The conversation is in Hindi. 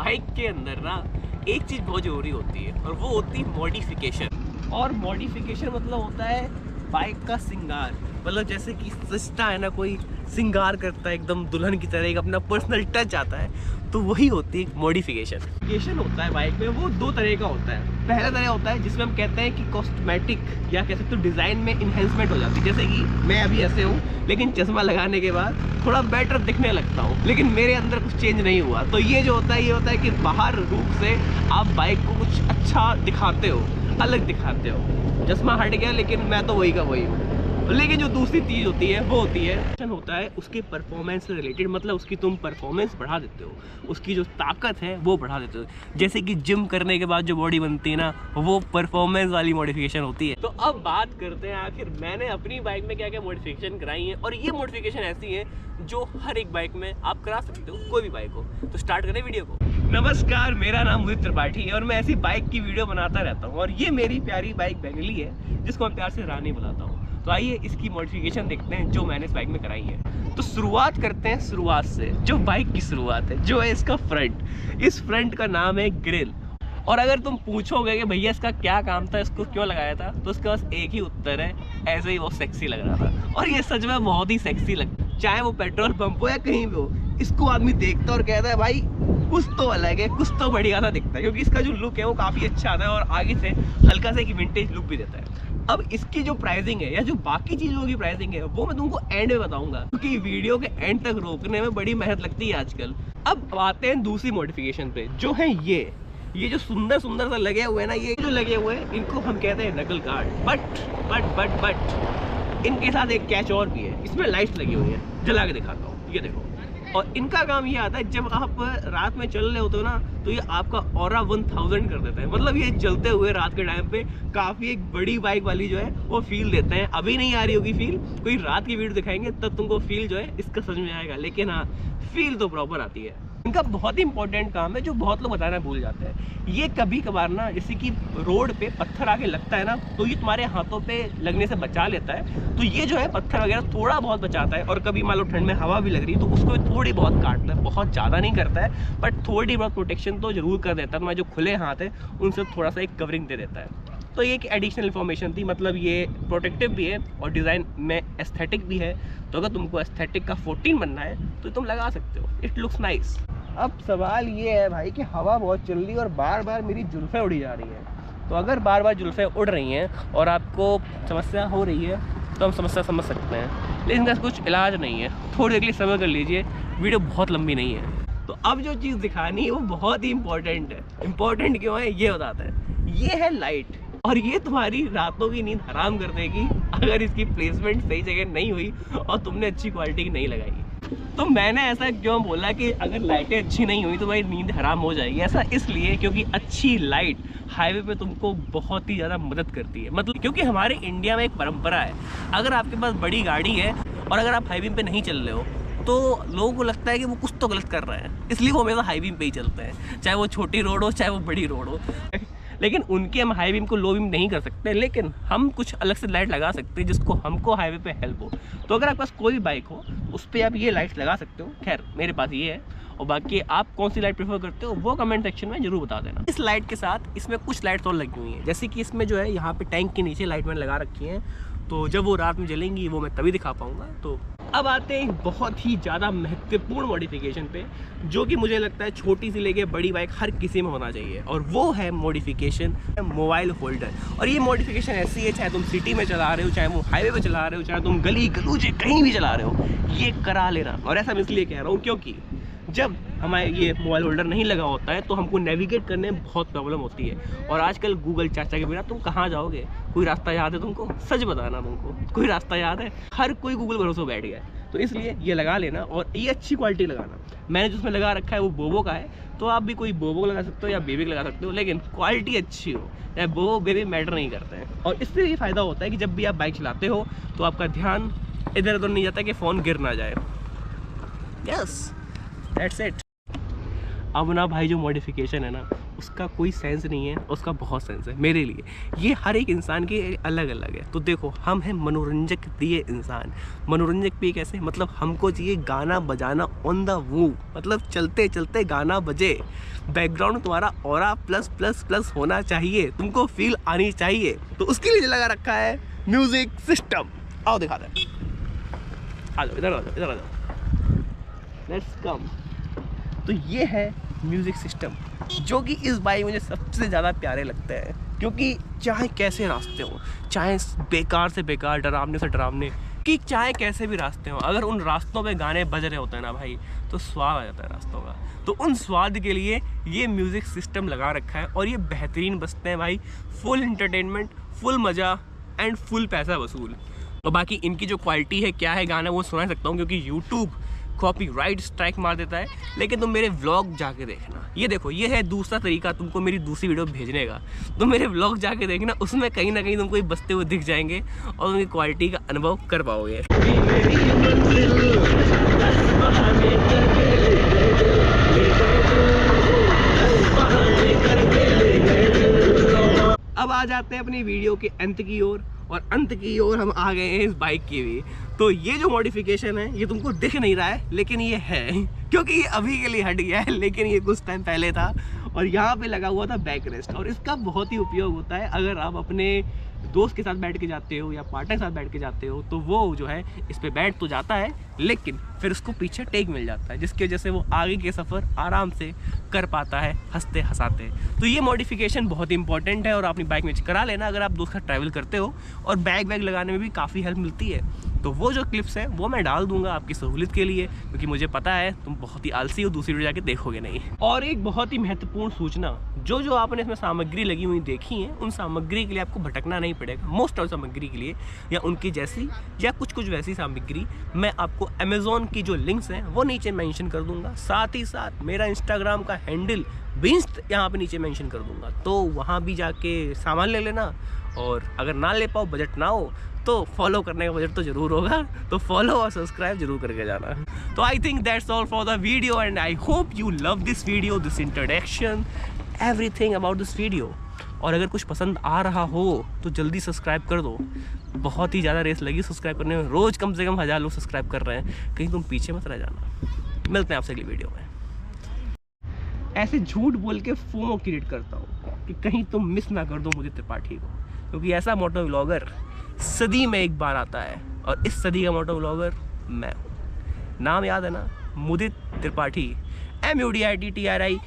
बाइक के अंदर ना एक चीज़ बहुत ज़रूरी होती है और वो होती है मॉडिफिकेशन। और मॉडिफिकेशन मतलब होता है बाइक का सिंगार। मतलब जैसे कि सस्ता है ना, कोई सिंगार करता है एकदम दुल्हन की तरह, एक अपना पर्सनल टच आता है, तो वही होती है मॉडिफिकेशन। मॉडिफिकेशन होता है बाइक में, वो दो तरह का होता है। पहला तरह होता है जिसमें हम कहते हैं कि कॉस्मेटिक या कह सकते हो डिज़ाइन में इन्हेंसमेंट हो जाती है। जैसे कि मैं अभी ऐसे हूँ, लेकिन चश्मा लगाने के बाद थोड़ा बेटर दिखने लगता हूँ, लेकिन मेरे अंदर कुछ चेंज नहीं हुआ। तो ये जो होता है, ये होता है कि बाहर रूप से आप बाइक को कुछ अच्छा दिखाते हो, अलग दिखाते हो। चश्मा हट गया, लेकिन मैं तो वही का वही हूँ। लेकिन जो दूसरी चीज़ होती है वो होती है होता है उसके परफॉर्मेंस से रिलेटेड। मतलब उसकी तुम परफॉर्मेंस बढ़ा देते हो, उसकी जो ताकत है वो बढ़ा देते हो। जैसे कि जिम करने के बाद जो बॉडी बनती है ना, वो परफॉर्मेंस वाली मॉडिफिकेशन होती है। तो अब बात करते हैं आखिर मैंने अपनी बाइक में क्या क्या मॉडिफिकेशन कराई है। और ये मॉडिफिकेशन ऐसी है जो हर एक बाइक में आप करा सकते हो, कोई भी बाइक हो। तो स्टार्ट करें वीडियो को। नमस्कार, मेरा नाम उदित त्रिपाठी है और मैं ऐसी बाइक की वीडियो बनाता रहता हूँ। और ये मेरी प्यारी बाइक बेंगली है, जिसको मैं प्यार से रानी बुलाता हूँ। तो आइए इसकी मॉडिफिकेशन देखते हैं जो मैंने इस बाइक में कराई है। तो शुरुआत करते हैं शुरुआत से, जो बाइक की शुरुआत है, जो है इसका फ्रंट। इस फ्रंट का नाम है ग्रिल। और अगर तुम पूछोगे कि भैया इसका क्या काम था, इसको क्यों लगाया था, तो उसके पास एक ही उत्तर है, ऐसे ही वो सेक्सी लग रहा था। और ये सच में बहुत ही सेक्सी लगता है, चाहे वो पेट्रोल पंप हो या कहीं भी हो। इसको आदमी देखता है और कहता है भाई कुछ तो अलग है, कुछ तो बढ़िया सा दिखता है, क्योंकि इसका जो लुक है वो काफ़ी अच्छा आता है और आगे से हल्का सा एक विंटेज लुक भी देता है। अब इसकी जो प्राइसिंग है या जो बाकी चीज़ों की प्राइसिंग है वो मैं तुमको एंड में बताऊंगा, क्योंकि वीडियो के एंड तक रोकने में बड़ी मेहनत लगती है आजकल। अब आते हैं दूसरी मॉडिफिकेशन पे, जो है ये जो सुंदर सुंदर सा लगे हुए हैं ना, ये जो लगे हुए हैं इनको हम कहते हैं नकल गार्ड। बट इनके साथ एक कैच और भी है, इसमें लाइट्स लगी हुई हैं। जला के दिखाता हूँ, ये देखो। और इनका काम ये आता है, जब आप रात में चल रहे होते हो ना, तो ये आपका ऑरा 1000 कर देता है। मतलब ये जलते हुए रात के टाइम पे काफ़ी एक बड़ी बाइक वाली जो है वो फील देते हैं। अभी नहीं आ रही होगी फील, कोई रात की वीडियो दिखाएंगे तब तुमको फील जो है इसका समझ में आएगा, लेकिन हाँ फील तो प्रॉपर आती है। इनका बहुत ही इंपॉर्टेंट काम है जो बहुत लोग बताना भूल जाते हैं। ये कभी कभार ना, जैसे कि रोड पे पत्थर आके लगता है ना, तो ये तुम्हारे हाथों पे लगने से बचा लेता है। तो ये जो है पत्थर वगैरह थोड़ा बहुत बचाता है। और कभी मान लो ठंड में हवा भी लग रही है तो उसको थोड़ी बहुत काटता है, बहुत ज़्यादा नहीं करता है, बट थोड़ी बहुत प्रोटेक्शन तो जरूर कर देता है। तुम्हारे जो खुले हाथ है उनसे थोड़ा सा एक कवरिंग दे देता है। तो ये एक एडिशनल इन्फॉर्मेशन थी। मतलब ये प्रोटेक्टिव भी है और डिज़ाइन में एस्थेटिक भी है। तो अगर तुमको एस्थेटिक का 14 बनना है तो तुम लगा सकते हो, इट लुक्स नाइस। अब सवाल ये है भाई कि हवा बहुत चल रही है और बार बार मेरी जुल्फ़ें उड़ी जा रही हैं। तो अगर बार बार जुल्फ़ें उड़ रही हैं और आपको समस्या हो रही है तो हम समस्या समझ सकते हैं, लेकिन इसका कुछ इलाज नहीं है। थोड़ी देर के लिए सब्र कर लीजिए, वीडियो बहुत लंबी नहीं है। तो अब जो चीज़ दिखानी है वो बहुत ही इंपॉर्टेंट है। इंपॉर्टेंट क्यों है ये बताता है। ये है लाइट, और ये तुम्हारी रातों की नींद हराम कर देगी अगर इसकी प्लेसमेंट सही जगह नहीं हुई और तुमने अच्छी क्वालिटी की नहीं लगाई। तो मैंने ऐसा क्यों बोला कि अगर लाइटें अच्छी नहीं हुई तो भाई नींद हराम हो जाएगी। ऐसा इसलिए क्योंकि अच्छी लाइट हाईवे पे तुमको बहुत ही ज़्यादा मदद करती है। मतलब क्योंकि हमारे इंडिया में एक परंपरा है, अगर आपके पास बड़ी गाड़ी है और अगर आप हाईवे पे नहीं चल रहे हो तो लोगों को लगता है कि वो कुछ तो गलत कर रहे हैं, इसलिए वो हमेशा हाई बीम पे ही चलते हैं, चाहे वो छोटी रोड हो चाहे वो बड़ी रोड हो। लेकिन उनके हम हाई बीम को लो बीम नहीं कर सकते, लेकिन हम कुछ अलग से लाइट लगा सकते हैं जिसको हमको हाईवे पे हेल्प हो। तो अगर आपके पास कोई भी बाइक हो उस पर आप ये लाइट्स लगा सकते हो। खैर मेरे पास ये है, और बाकी आप कौन सी लाइट प्रेफर करते हो वो कमेंट सेक्शन में जरूर बता देना। इस लाइट के साथ इसमें कुछ लाइट्स और लगी हुई हैं, जैसे कि इसमें जो है यहाँ पे टैंक के नीचे लाइट मैंने लगा रखी है, तो जब वो रात में जलेंगी वो मैं तभी दिखा पाऊँगा। तो अब आते हैं बहुत ही ज़्यादा महत्वपूर्ण मॉडिफिकेशन पे, जो कि मुझे लगता है छोटी सी लेके बड़ी बाइक हर किसी में होना चाहिए, और वो है मॉडिफिकेशन मोबाइल होल्डर। और ये मॉडिफिकेशन ऐसी है, चाहे तुम सिटी में चला रहे हो, चाहे वो हाईवे पे चला रहे हो, चाहे तुम गली गलूचे कहीं भी चला रहे हो, ये करा लेना। और ऐसा मैं इसलिए कह रहा हूँ क्योंकि जब हमारे ये मोबाइल होल्डर नहीं लगा होता है तो हमको नेविगेट करने में बहुत प्रॉब्लम होती है। और आजकल गूगल चाचा के बिना तुम कहाँ जाओगे? कोई रास्ता याद है तुमको? सच बताना, तुमको कोई रास्ता याद है? हर कोई गूगल भरोसे बैठ गया है। तो इसलिए ये लगा लेना, और ये अच्छी क्वालिटी लगाना। मैंने जिसमें लगा रखा है वो बोबो का है, तो आप भी कोई बोबो लगा सकते हो या बेबी लगा सकते हो, लेकिन क्वालिटी अच्छी हो। या बोबो बेबी मैटर नहीं करते हैं। और इससे ये फ़ायदा होता है कि जब भी आप बाइक चलाते हो तो आपका ध्यान इधर उधर नहीं जाता कि फ़ोन गिर ना जाए। Yes, that's it. अब ना भाई जो मॉडिफिकेशन है ना उसका कोई सेंस नहीं है, उसका बहुत सेंस है मेरे लिए। ये हर एक इंसान के अलग अलग है। तो देखो, हम हैं मनोरंजक प्रिय इंसान। मनोरंजक प्रिय कैसे, मतलब हमको चाहिए गाना बजाना ऑन द मूव, मतलब चलते चलते गाना बजे, बैकग्राउंड तुम्हारा ऑरा प्लस प्लस प्लस होना चाहिए, तुमको फील आनी चाहिए। तो उसके लिए लगा रखा है म्यूजिक सिस्टम। आओ दिखाते हैं, आ जाओ, इधर आ जाओ, इधर आ जाओ, लेट्स कम। तो ये है म्यूज़िक सिस्टम, जो कि इस बाइक मुझे सबसे ज़्यादा प्यारे लगते हैं, क्योंकि चाहे कैसे रास्ते हों, चाहे बेकार से बेकार, डरावने से डरावने, कि चाहे कैसे भी रास्ते हों, अगर उन रास्तों पे गाने बज रहे होते हैं ना भाई, तो स्वाद आ जाता है रास्तों का। तो उन स्वाद के लिए ये म्यूज़िक सिस्टम लगा रखा है, और ये बेहतरीन बजते हैं भाई। फुल इंटरटेनमेंट, फुल मज़ा एंड फुल पैसा वसूल। और बाकी इनकी जो क्वालिटी है, क्या है गाना, वो सुना सकता हूँ, क्योंकि यूट्यूब कॉपीराइट स्ट्राइक मार देता है। लेकिन तुम मेरे व्लॉग जाके देखना, ये देखो, ये है दूसरा तरीका तुमको मेरी दूसरी वीडियो भेजने का। तुम मेरे व्लॉग जाके देखना, उसमें कहीं ना कहीं तुमको बसते हुए दिख जाएंगे और उनकी क्वालिटी का अनुभव कर पाओगे। अब आ जाते हैं अपनी वीडियो के अंत की ओर, और अंत की ओर हम आ गए हैं इस बाइक की भी। तो ये जो मॉडिफिकेशन है, ये तुमको दिख नहीं रहा है, लेकिन ये है, क्योंकि ये अभी के लिए हट गया है, लेकिन ये कुछ टाइम पहले था। और यहाँ पे लगा हुआ था बैक रेस्ट, और इसका बहुत ही उपयोग होता है अगर आप अपने दोस्त के साथ बैठ के जाते हो या पार्टनर के साथ बैठ के जाते हो, तो वो जो है इस पे बैठ तो जाता है, लेकिन फिर उसको पीछे टेक मिल जाता है, जिसकी वजह से वो आगे के सफ़र आराम से कर पाता है, हंसते हंसाते। तो ये मॉडिफिकेशन बहुत इंपॉर्टेंट है, और अपनी बाइक में करा लेना अगर आप दोस्त का ट्रैवल करते हो। और बैग वैग लगाने में भी काफ़ी हेल्प मिलती है। तो वो जो क्लिप्स हैं वो मैं डाल दूंगा आपकी सहूलियत के लिए, क्योंकि मुझे पता है तुम बहुत ही आलसी हो, दूसरी वीडियो जाके देखोगे नहीं। और एक बहुत ही महत्वपूर्ण सूचना, जो आपने इसमें सामग्री लगी हुई देखी है, उन सामग्री के लिए आपको भटकना नहीं पड़ेगा। मोस्ट ऑफ सामग्री के लिए या उनकी जैसी या कुछ वैसी सामग्री मैं आपको अमेज़ॉन की जो लिंक्स हैं वो नीचे मेंशन कर दूंगा। साथ ही साथ मेरा इंस्टाग्राम का हैंडल भी यहाँ पे नीचे मेंशन कर दूंगा, तो वहाँ भी जाके सामान ले लेना। और अगर ना ले पाओ, बजट ना हो, तो फॉलो करने का बजट तो जरूर होगा, तो फॉलो और सब्सक्राइब जरूर करके जाना। तो I think that's all for the video, and I hope you love this video, this introduction, everything about this video. और अगर कुछ पसंद आ रहा हो तो जल्दी सब्सक्राइब कर दो। बहुत ही ज़्यादा रेस लगी सब्सक्राइब करने में, रोज़ कम से कम 1000 लोग सब्सक्राइब कर रहे हैं, कहीं तुम पीछे मत रह जाना। मिलते हैं आपसे अगली वीडियो में। ऐसे झूठ बोल के फोमो क्रिएट करता हूँ कि कहीं तुम मिस ना कर दो मुझे त्रिपाठी को, क्योंकि ऐसा मोटो व्लॉगर सदी में एक बार आता है, और इस सदी का मोटो व्लॉगर मैं हूँ। नाम याद है ना, मुदित त्रिपाठी, MUDITTRIPATHI।